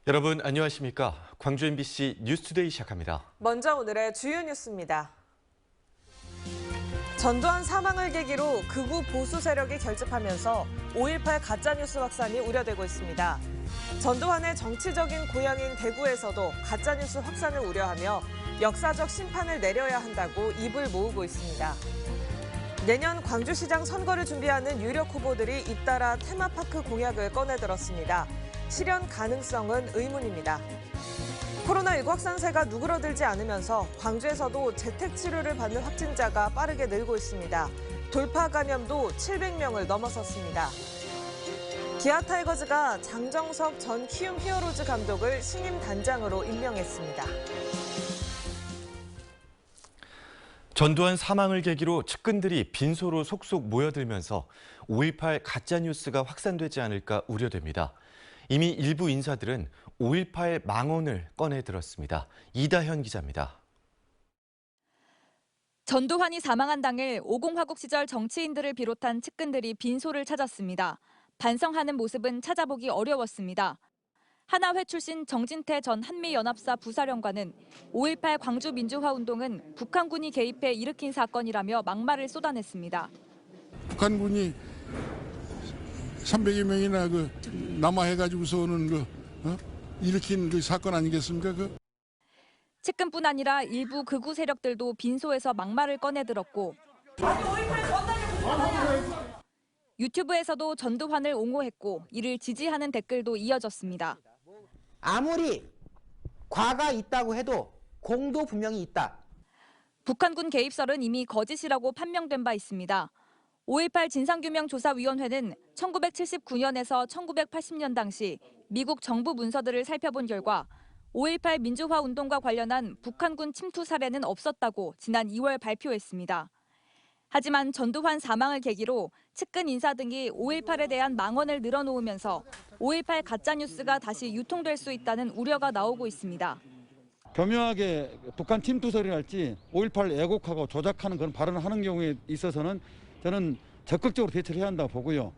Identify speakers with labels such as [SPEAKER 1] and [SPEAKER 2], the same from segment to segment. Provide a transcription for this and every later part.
[SPEAKER 1] 여러분 안녕하십니까? 광주 MBC 뉴스투데이 시작합니다.
[SPEAKER 2] 먼저 오늘의 주요 뉴스입니다. 전두환 사망을 계기로 극우 보수 세력이 결집하면서 5.18 가짜뉴스 확산이 우려되고 있습니다. 전두환의 정치적인 고향인 대구에서도 가짜뉴스 확산을 우려하며 역사적 심판을 내려야 한다고 입을 모으고 있습니다. 내년 광주시장 선거를 준비하는 유력 후보들이 잇따라 테마파크 공약을 꺼내들었습니다. 실현 가능성은 의문입니다. 코로나19 확산세가 누그러들지 않으면서 광주에서도 재택치료를 받는 확진자가 빠르게 늘고 있습니다. 돌파 감염도 700명을 넘어섰습니다. 기아 타이거즈가 장정석 전 키움 히어로즈 감독을 신임 단장으로 임명했습니다.
[SPEAKER 1] 전두환 사망을 계기로 측근들이 빈소로 속속 모여들면서 5.18 가짜뉴스가 확산되지 않을까 우려됩니다. 이미 일부 인사들은 5.18 망언을 꺼내들었습니다. 이다현 기자입니다.
[SPEAKER 3] 전두환이 사망한 당일 50 화국 시절 정치인들을 비롯한 측근들이 빈소를 찾았습니다. 반성하는 모습은 찾아보기 어려웠습니다. 하나회 출신 정진태 전 한미연합사 부사령관은 5.18 광주민주화운동은 북한군이 개입해 일으킨 사건이라며 막말을 쏟아냈습니다.
[SPEAKER 4] 북한군이 300여 명이나 남하해가지고서는 일으킨 그 사건 아니겠습니까?
[SPEAKER 3] 측근뿐 아니라 일부 극우 세력들도 빈소에서 막말을 꺼내들었고 유튜브에서도 전두환을 옹호했고 이를 지지하는 댓글도 이어졌습니다.
[SPEAKER 5] 아무리 과가 있다고 해도 공도 분명히 있다.
[SPEAKER 3] 북한군 개입설은 이미 거짓이라고 판명된 바 있습니다. 5.18 진상규명조사위원회는 1979년에서 1980년 당시 미국 정부 문서들을 살펴본 결과 5.18 민주화운동과 관련한 북한군 침투 사례는 없었다고 지난 2월 발표했습니다. 하지만 전두환 사망을 계기로 측근 인사 등이 5.18에 대한 망언을 늘어놓으면서 5.18 가짜뉴스가 다시 유통될 수 있다는 우려가 나오고 있습니다.
[SPEAKER 6] 교묘하게 북한 침투설이랄지 5.18 애국하고 조작하는 그런 발언을 하는 경우에 있어서는 저는 적극적으로 대처를 해야 한다고 보고요.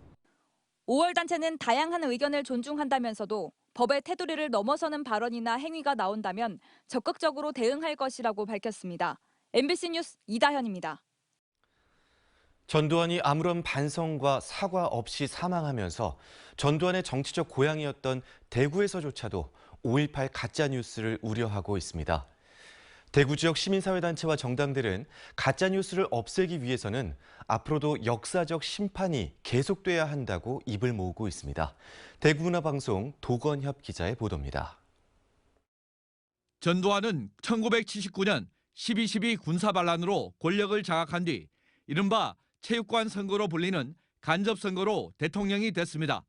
[SPEAKER 3] 5월 단체는 다양한 의견을 존중한다면서도 법의 테두리를 넘어서는 발언이나 행위가 나온다면 적극적으로 대응할 것이라고 밝혔습니다. MBC 뉴스 이다현입니다.
[SPEAKER 1] 전두환이 아무런 반성과 사과 없이 사망하면서 전두환의 정치적 고향이었던 대구에서조차도 5.18 가짜뉴스를 우려하고 있습니다. 대구 지역 시민사회단체와 정당들은 가짜뉴스를 없애기 위해서는 앞으로도 역사적 심판이 계속돼야 한다고 입을 모으고 있습니다. 대구문화방송 도건협 기자의 보도입니다.
[SPEAKER 7] 전두환은 1979년 12.12 군사반란으로 권력을 장악한 뒤 이른바 체육관 선거로 불리는 간접선거로 대통령이 됐습니다.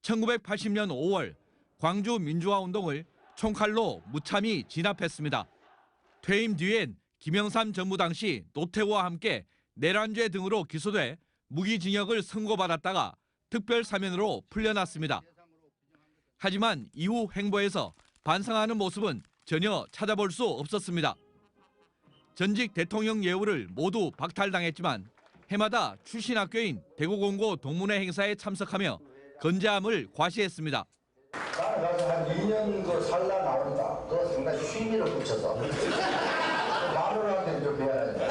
[SPEAKER 7] 1980년 5월 광주 민주화운동을 총칼로 무참히 진압했습니다. 퇴임 뒤엔 김영삼 정부 당시 노태우와 함께 내란죄 등으로 기소돼 무기징역을 선고받았다가 특별사면으로 풀려났습니다. 하지만 이후 행보에서 반성하는 모습은 전혀 찾아볼 수 없었습니다. 전직 대통령 예우를 모두 박탈당했지만 해마다 출신 학교인 대구공고 동문회 행사에 참석하며 건재함을 과시했습니다.
[SPEAKER 8] 나는 가서 한 2년 살다 나온다. 그거 상당히 취미를 붙여서 마누라한테 좀 배워야 돼.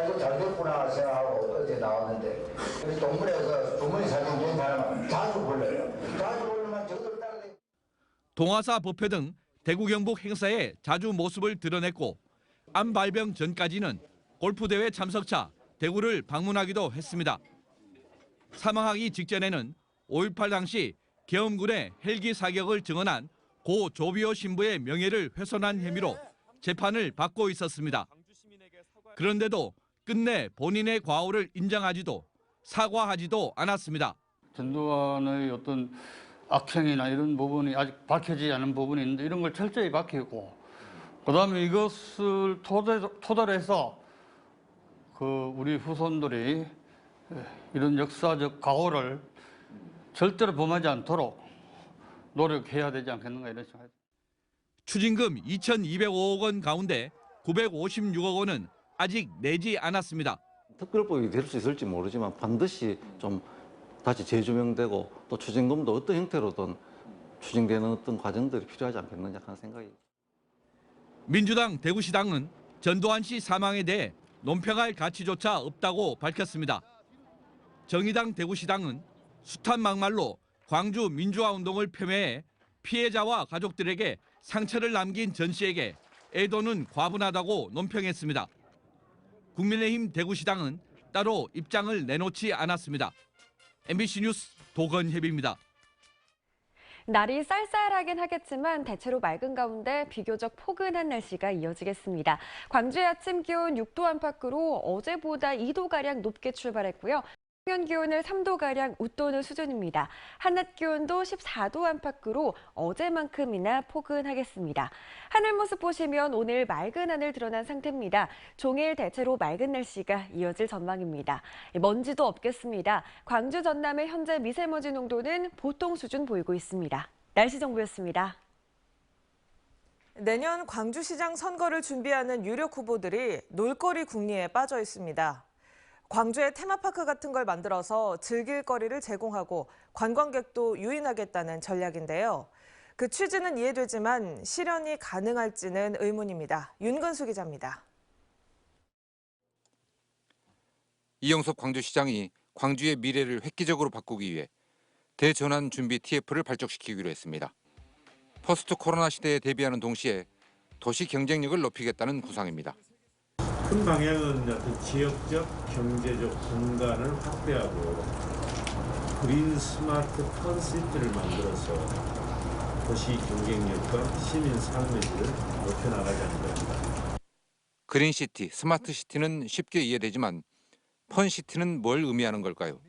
[SPEAKER 8] 이거 잘 됐구나 생각하고 어제 나왔는데 우리 동문회에서 주머니 사진 된 사람은 자주 불러요. 자주 부르면 저들 따라다니고.
[SPEAKER 7] 동아사 법회 등 대구 경북 행사에 자주 모습을 드러냈고 암 발병 전까지는 골프대회 참석차 대구를 방문하기도 했습니다. 사망하기 직전에는 5.18 당시 계엄군의 헬기 사격을 증언한 고 조비오 신부의 명예를 훼손한 혐의로 재판을 받고 있었습니다. 그런데도 끝내 본인의 과오를 인정하지도 사과하지도 않았습니다.
[SPEAKER 9] 전두환의 어떤 악행이나 이런 부분이 아직 밝혀지지 않은 부분이 있는데 이런 걸 철저히 밝히고 그다음에 이것을 토대로 해서 우리 후손들이 이런 역사적 과오를 절대로 범하지 않도록 노력해야 되지 않겠는가 이런 생각입니다.
[SPEAKER 7] 추징금 2,205억 원 가운데 956억 원은 아직 내지 않았습니다.
[SPEAKER 10] 특별법이 될 수 있을지 모르지만 반드시 좀 다시 재조명되고 또 추징금도 어떤 형태로든 추진되는 어떤 과정들이 필요하지 않겠느냐 하는 생각이.
[SPEAKER 7] 민주당 대구시당은 전두환 씨 사망에 대해 논평할 가치조차 없다고 밝혔습니다. 정의당 대구시당은 숱한 막말로 광주 민주화운동을 폄훼해 피해자와 가족들에게 상처를 남긴 전 씨에게 애도는 과분하다고 논평했습니다. 국민의힘 대구시당은 따로 입장을 내놓지 않았습니다. MBC 뉴스 도건협입니다.
[SPEAKER 11] 날이 쌀쌀하긴 하겠지만 대체로 맑은 가운데 비교적 포근한 날씨가 이어지겠습니다. 광주의 아침 기온 6도 안팎으로 어제보다 2도가량 높게 출발했고요. 평년 기온을 3도가량 웃도는 수준입니다. 한낮 기온도 14도 안팎으로 어제만큼이나 포근하겠습니다. 하늘 모습 보시면 오늘 맑은 하늘 드러난 상태입니다. 종일 대체로 맑은 날씨가 이어질 전망입니다. 먼지도 없겠습니다. 광주 전남의 현재 미세먼지 농도는 보통 수준 보이고 있습니다. 날씨 정보였습니다.
[SPEAKER 2] 내년 광주시장 선거를 준비하는 유력 후보들이 놀거리 궁리에 빠져 있습니다. 광주에 테마파크 같은 걸 만들어서 즐길 거리를 제공하고 관광객도 유인하겠다는 전략인데요. 그 취지는 이해되지만 실현이 가능할지는 의문입니다. 윤건수 기자입니다.
[SPEAKER 12] 이영섭 광주시장이 광주의 미래를 획기적으로 바꾸기 위해 대전환 준비 TF를 발족시키기로 했습니다. 포스트 코로나 시대에 대비하는 동시에 도시 경쟁력을 높이겠다는 구상입니다.
[SPEAKER 13] 큰 방향은 어떤 지역적, 경제적 공간을 확대하고 그린 스마트 턴시티를 만들어서 도시 경쟁력과 시민 삶의 질을 높여나가자는 겁니다.
[SPEAKER 12] 그린시티, 스마트시티는 쉽게 이해되지만 펀시티는 뭘 의미하는 걸까요?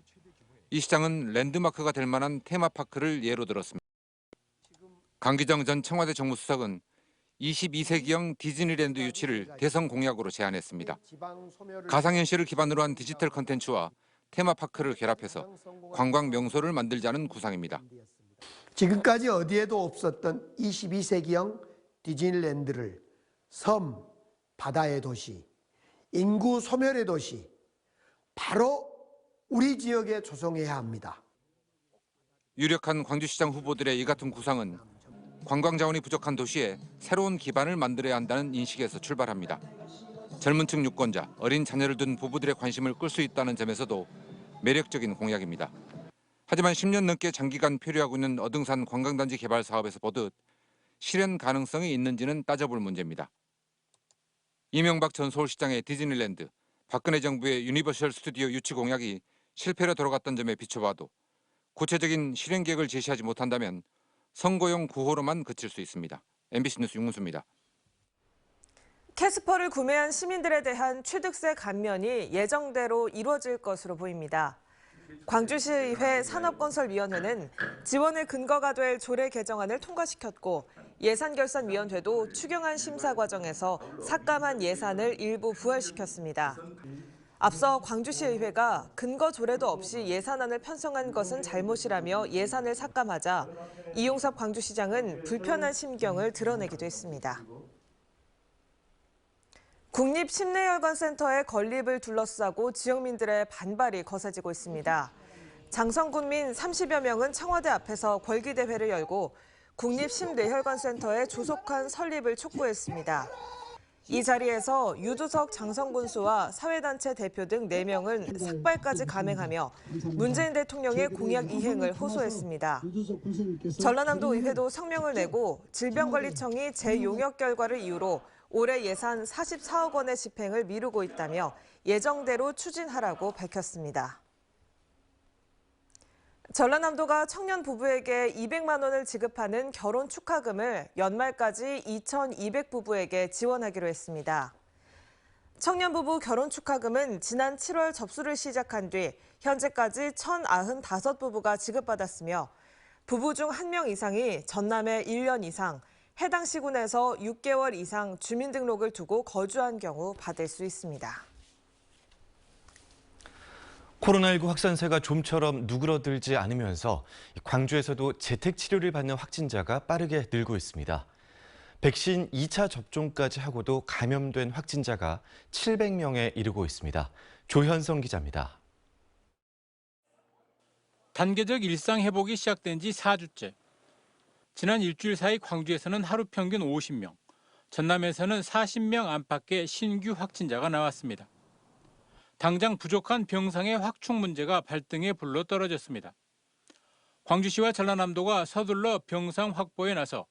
[SPEAKER 12] 이 시장은 랜드마크가 될 만한 테마파크를 예로 들었습니다. 강기정 전 청와대 정무수석은 22세기형 디즈니랜드 유치를 대선 공약으로 제안했습니다. 가상현실을 기반으로 한 디지털 콘텐츠와 테마파크를 결합해서 관광 명소를 만들자는 구상입니다.
[SPEAKER 14] 지금까지 어디에도 없었던 22세기형 디즈니랜드를 섬, 바다의 도시, 인구 소멸의 도시, 바로 우리 지역에 조성해야 합니다.
[SPEAKER 12] 유력한 광주시장 후보들의 이 같은 구상은 관광 자원이 부족한 도시에 새로운 기반을 만들어야 한다는 인식에서 출발합니다. 젊은 층 유권자, 어린 자녀를 둔 부부들의 관심을 끌 수 있다는 점에서도 매력적인 공약입니다. 하지만 10년 넘게 장기간 표류하고 있는 어등산 관광단지 개발 사업에서 보듯 실현 가능성이 있는지는 따져볼 문제입니다. 이명박 전 서울시장의 디즈니랜드, 박근혜 정부의 유니버셜 스튜디오 유치 공약이 실패로 돌아갔던 점에 비춰봐도 구체적인 실행 계획을 제시하지 못한다면 선거용 구호로만 그칠 수 있습니다. MBC 뉴스 윤문수입니다.
[SPEAKER 2] 캐스퍼를 구매한 시민들에 대한 취득세 감면이 예정대로 이루어질 것으로 보입니다. 광주시의회 산업건설위원회는 지원의 근거가 될 조례 개정안을 통과시켰고 예산결산위원회도 추경안 심사 과정에서 삭감한 예산을 일부 부활시켰습니다. 앞서 광주시의회가 근거 조례도 없이 예산안을 편성한 것은 잘못이라며 예산을 삭감하자 이용섭 광주시장은 불편한 심경을 드러내기도 했습니다. 국립심내혈관센터의 건립을 둘러싸고 지역민들의 반발이 거세지고 있습니다. 장성군민 30여 명은 청와대 앞에서 걸기대회를 열고 국립심내혈관센터의 조속한 설립을 촉구했습니다. 이 자리에서 유두석 장성군수와 사회단체 대표 등 4명은 삭발까지 감행하며 문재인 대통령의 공약 이행을 호소했습니다. 전라남도 의회도 성명을 내고 질병관리청이 재용역 결과를 이유로 올해 예산 44억 원의 집행을 미루고 있다며 예정대로 추진하라고 밝혔습니다. 전라남도가 청년 부부에게 200만 원을 지급하는 결혼 축하금을 연말까지 2,200부부에게 지원하기로 했습니다. 청년 부부 결혼 축하금은 지난 7월 접수를 시작한 뒤 현재까지 1,095부부가 지급받았으며 부부 중 1명 이상이 전남에 1년 이상, 해당 시군에서 6개월 이상 주민등록을 두고 거주한 경우 받을 수 있습니다.
[SPEAKER 1] 코로나19 확산세가 좀처럼 누그러들지 않으면서 광주에서도 재택치료를 받는 확진자가 빠르게 늘고 있습니다. 백신 2차 접종까지 하고도 감염된 확진자가 700명에 이르고 있습니다. 조현성 기자입니다.
[SPEAKER 15] 단계적 일상 회복이 시작된 지 4주째. 지난 일주일 사이 광주에서는 하루 평균 50명, 전남에서는 40명 안팎의 신규 확진자가 나왔습니다. 당장 부족한 병상의 확충 문제가 발등에 불러 떨어졌습니다. 광주시와 전라남도가 서둘러 병상 확보에 나서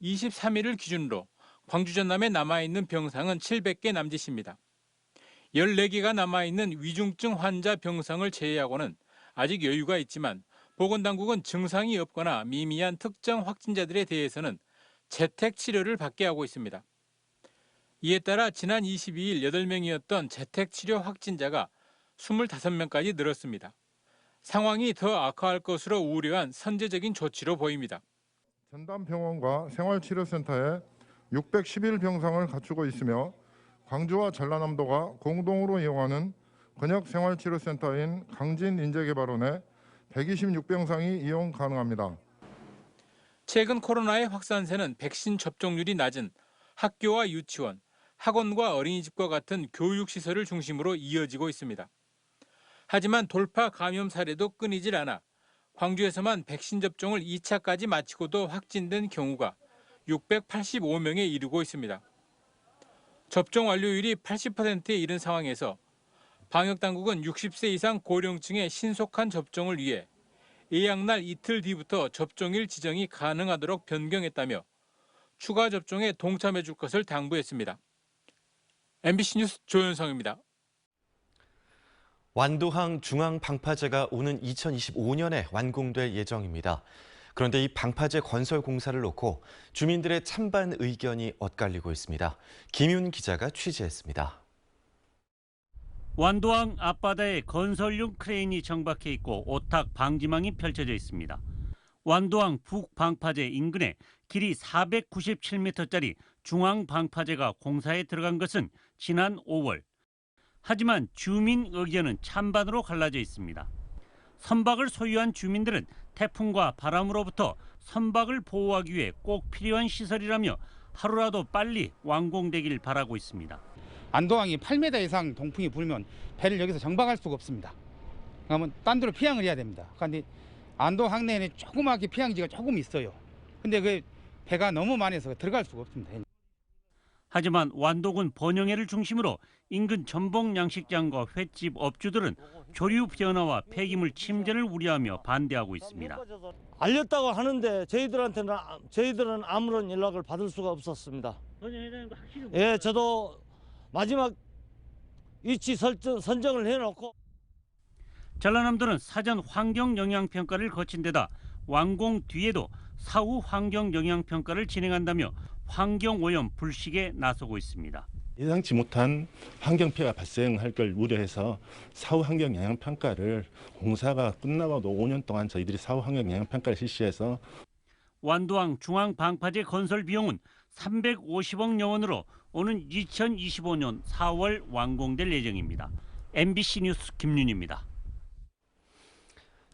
[SPEAKER 15] 23일을 기준으로 광주 전남에 남아있는 병상은 700개 남짓입니다. 14개가 남아있는 위중증 환자 병상을 제외하고는 아직 여유가 있지만 보건당국은 증상이 없거나 미미한 특정 확진자들에 대해서는 재택 치료를 받게 하고 있습니다. 이에 따라 지난 22일 8명이었던 재택 치료 확진자가 25명까지 늘었습니다. 상황이 더 악화할 것으로 우려한 선제적인 조치로 보입니다.
[SPEAKER 16] 전담병원과 생활치료센터에 611병상을 갖추고 있으며 광주와 전라남도가 공동으로 이용하는 근역생활치료센터인 강진인재개발원에 126병상이 이용 가능합니다.
[SPEAKER 15] 최근 코로나의 확산세는 백신 접종률이 낮은 학교와 유치원, 학원과 어린이집과 같은 교육시설을 중심으로 이어지고 있습니다. 하지만 돌파 감염 사례도 끊이질 않아 광주에서만 백신 접종을 2차까지 마치고도 확진된 경우가 685명에 이르고 있습니다. 접종 완료율이 80%에 이른 상황에서 방역당국은 60세 이상 고령층의 신속한 접종을 위해 예약날 이틀 뒤부터 접종일 지정이 가능하도록 변경했다며 추가 접종에 동참해 줄 것을 당부했습니다. MBC 뉴스 조현성입니다.
[SPEAKER 1] 완도항 중앙방파제가 오는 2025년에 완공될 예정입니다. 그런데 이 방파제 건설 공사를 놓고 주민들의 찬반 의견이 엇갈리고 있습니다. 김윤 기자가 취재했습니다.
[SPEAKER 17] 완도항 앞바다에 건설용 크레인이 정박해 있고 오탁 방지망이 펼쳐져 있습니다. 완도항 북방파제 인근에 길이 497m짜리 중앙방파제가 공사에 들어간 것은 지난 5월. 하지만 주민 의견은 찬반으로 갈라져 있습니다. 선박을 소유한 주민들은 태풍과 바람으로부터 선박을 보호하기 위해 꼭 필요한 시설이라며 하루라도 빨리 완공되길 바라고 있습니다.
[SPEAKER 18] 안도항이 8m 이상 동풍이 불면 배를 여기서 정박할 수가 없습니다. 그러면 딴 데로 피항을 해야 됩니다. 그런데 안도항 내에는 조그맣게 피항지가 조금 있어요. 근데 그 배가 너무 많아서 들어갈 수가 없습니다.
[SPEAKER 17] 하지만 완도군 번영회를 중심으로 인근 전복 양식장과 횟집 업주들은 조류 변화와 폐기물 침전을 우려하며 반대하고 있습니다.
[SPEAKER 19] 알렸다고 하는데 저희들은 아무런 연락을 받을 수가 없었습니다. 예, 저도 마지막 위치 선정을 해놓고
[SPEAKER 17] 전라남도는 사전 환경영향평가를 거친 데다 완공 뒤에도 사후 환경영향평가를 진행한다며 환경오염 불식에 나서고 있습니다.
[SPEAKER 20] 예상치 못한 환경피해가 발생할 걸 우려해서 사후 환경영향평가를 공사가 끝나고도 5년 동안 저희들이 사후 환경영향평가를 실시해서
[SPEAKER 17] 완도항 중앙방파제 건설 비용은 350억여 원으로 오는 2025년 4월 완공될 예정입니다. MBC 뉴스 김윤입니다.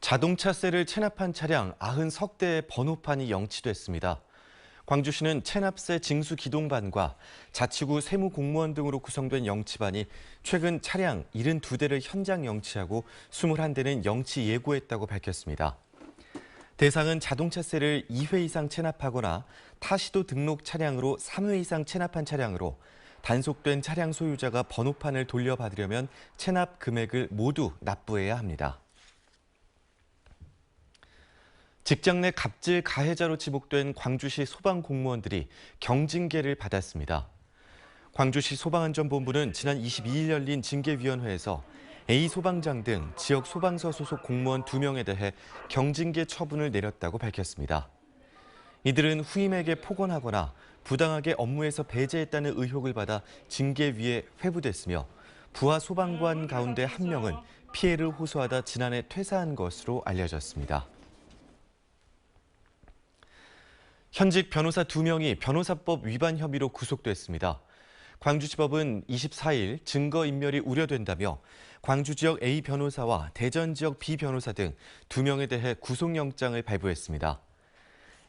[SPEAKER 1] 자동차세를 체납한 차량 90대 번호판이 영치됐습니다. 광주시는 체납세 징수 기동반과 자치구 세무공무원 등으로 구성된 영치반이 최근 차량 72대를 현장 영치하고 21대는 영치 예고했다고 밝혔습니다. 대상은 자동차세를 2회 이상 체납하거나 타시도 등록 차량으로 3회 이상 체납한 차량으로 단속된 차량 소유자가 번호판을 돌려받으려면 체납 금액을 모두 납부해야 합니다. 직장 내 갑질 가해자로 지목된 광주시 소방공무원들이 경징계를 받았습니다. 광주시 소방안전본부는 지난 22일 열린 징계위원회에서 A 소방장 등 지역 소방서 소속 공무원 2명에 대해 경징계 처분을 내렸다고 밝혔습니다. 이들은 후임에게 폭언하거나 부당하게 업무에서 배제했다는 의혹을 받아 징계위에 회부됐으며 부하 소방관 가운데 1명은 피해를 호소하다 지난해 퇴사한 것으로 알려졌습니다. 현직 변호사 2명이 변호사법 위반 혐의로 구속됐습니다. 광주지법은 24일 증거인멸이 우려된다며 광주 지역 A 변호사와 대전 지역 B 변호사 등 2명에 대해 구속영장을 발부했습니다.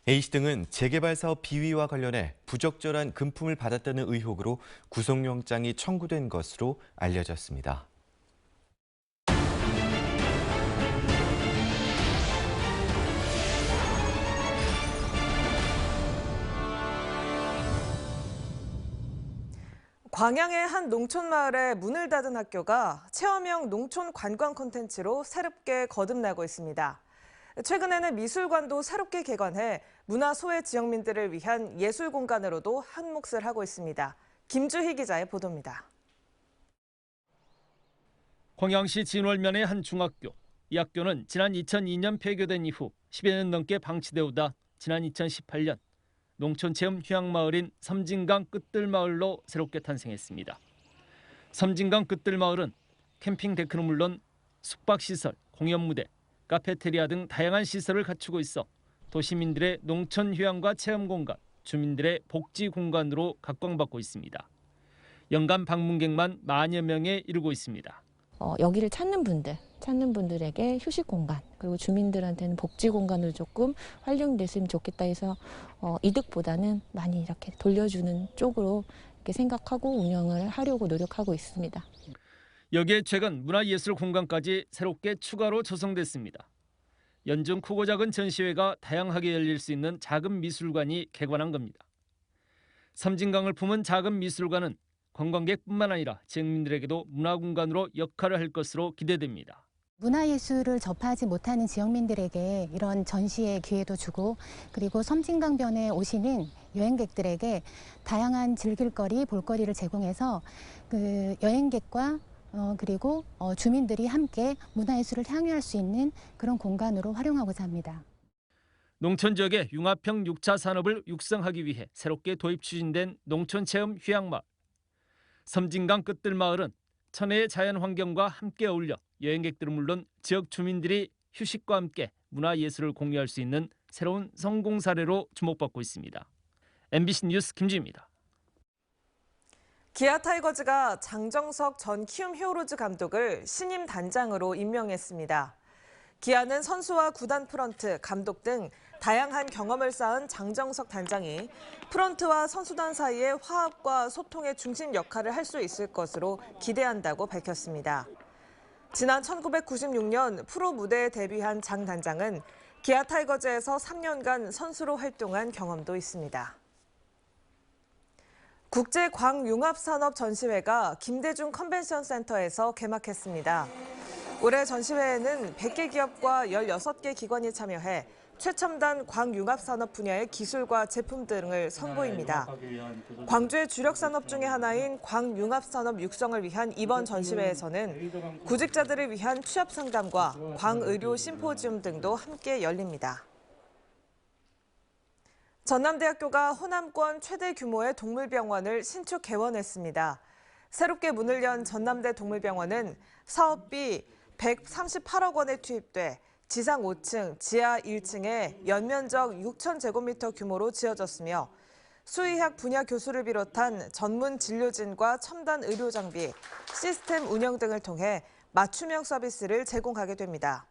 [SPEAKER 1] A씨 등은 재개발 사업 비위와 관련해 부적절한 금품을 받았다는 의혹으로 구속영장이 청구된 것으로 알려졌습니다.
[SPEAKER 2] 광양의 한 농촌 마을에 문을 닫은 학교가 체험형 농촌 관광 콘텐츠로 새롭게 거듭나고 있습니다. 최근에는 미술관도 새롭게 개관해 문화 소외 지역민들을 위한 예술 공간으로도 한 몫을 하고 있습니다. 김주희 기자의 보도입니다.
[SPEAKER 21] 광양시 진월면의 한 중학교. 이 학교는 지난 2002년 폐교된 이후 10여 년 넘게 방치돼 오다 지난 2018년 농촌체험 휴양마을인 섬진강 끝들마을로 새롭게 탄생했습니다. 섬진강 끝들마을은 캠핑 데크는 물론 숙박시설, 공연무대, 카페테리아 등 다양한 시설을 갖추고 있어 도시민들의 농촌 휴양과 체험 공간, 주민들의 복지 공간으로 각광받고 있습니다. 연간 방문객만 만여 명에 이르고 있습니다.
[SPEAKER 22] 여기를 찾는 분들에게 휴식 공간, 그리고 주민들한테는 복지 공간으로 조금 활용됐으면 좋겠다 해서 이득보다는 많이 이렇게 돌려주는 쪽으로 이렇게 생각하고 운영을 하려고 노력하고 있습니다.
[SPEAKER 21] 여기에 최근 문화예술 공간까지 새롭게 추가로 조성됐습니다. 연중 크고 작은 전시회가 다양하게 열릴 수 있는 작은 미술관이 개관한 겁니다. 섬진강을 품은 작은 미술관은 관광객뿐만 아니라 지역민들에게도 문화공간으로 역할을 할 것으로 기대됩니다.
[SPEAKER 23] 문화예술을 접하지 못하는 지역민들에게 이런 전시의 기회도 주고, 그리고 섬진강변에 오시는 여행객들에게 다양한 즐길거리, 볼거리를 제공해서 그 여행객과 그리고 주민들이 함께 문화예술을 향유할 수 있는 그런 공간으로 활용하고자 합니다.
[SPEAKER 21] 농촌 지역의 융합형 6차 산업을 육성하기 위해 새롭게 도입 추진된 농촌체험 휴양마을. 섬진강 끝들마을은 천혜의 자연 환경과 함께 어울려 여행객들은 물론 지역 주민들이 휴식과 함께 문화예술을 공유할 수 있는 새로운 성공 사례로 주목받고 있습니다. MBC 뉴스 김지입니다.
[SPEAKER 2] 기아 타이거즈가 장정석 전 키움 히어로즈 감독을 신임 단장으로 임명했습니다. 기아는 선수와 구단 프런트, 감독 등 다양한 경험을 쌓은 장정석 단장이 프런트와 선수단 사이의 화합과 소통의 중심 역할을 할 수 있을 것으로 기대한다고 밝혔습니다. 지난 1996년 프로 무대에 데뷔한 장 단장은 기아 타이거즈에서 3년간 선수로 활동한 경험도 있습니다. 국제광융합산업 전시회가 김대중 컨벤션 센터에서 개막했습니다. 올해 전시회에는 100개 기업과 16개 기관이 참여해 최첨단 광융합산업 분야의 기술과 제품 등을 선보입니다. 광주의 주력 산업 중의 하나인 광융합산업 육성을 위한 이번 전시회에서는 구직자들을 위한 취업 상담과 광의료 심포지움 등도 함께 열립니다. 전남대학교가 호남권 최대 규모의 동물병원을 신축 개원했습니다. 새롭게 문을 연 전남대 동물병원은 사업비 138억 원에 투입돼 지상 5층, 지하 1층에 연면적 6,000제곱미터 규모로 지어졌으며 수의학 분야 교수를 비롯한 전문 진료진과 첨단 의료 장비, 시스템 운영 등을 통해 맞춤형 서비스를 제공하게 됩니다.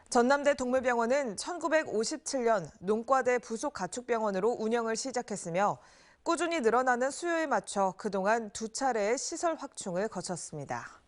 [SPEAKER 2] 전남대 동물병원은 1957년 농과대 부속 가축병원으로 운영을 시작했으며 꾸준히 늘어나는 수요에 맞춰 그동안 2차례의 시설 확충을 거쳤습니다.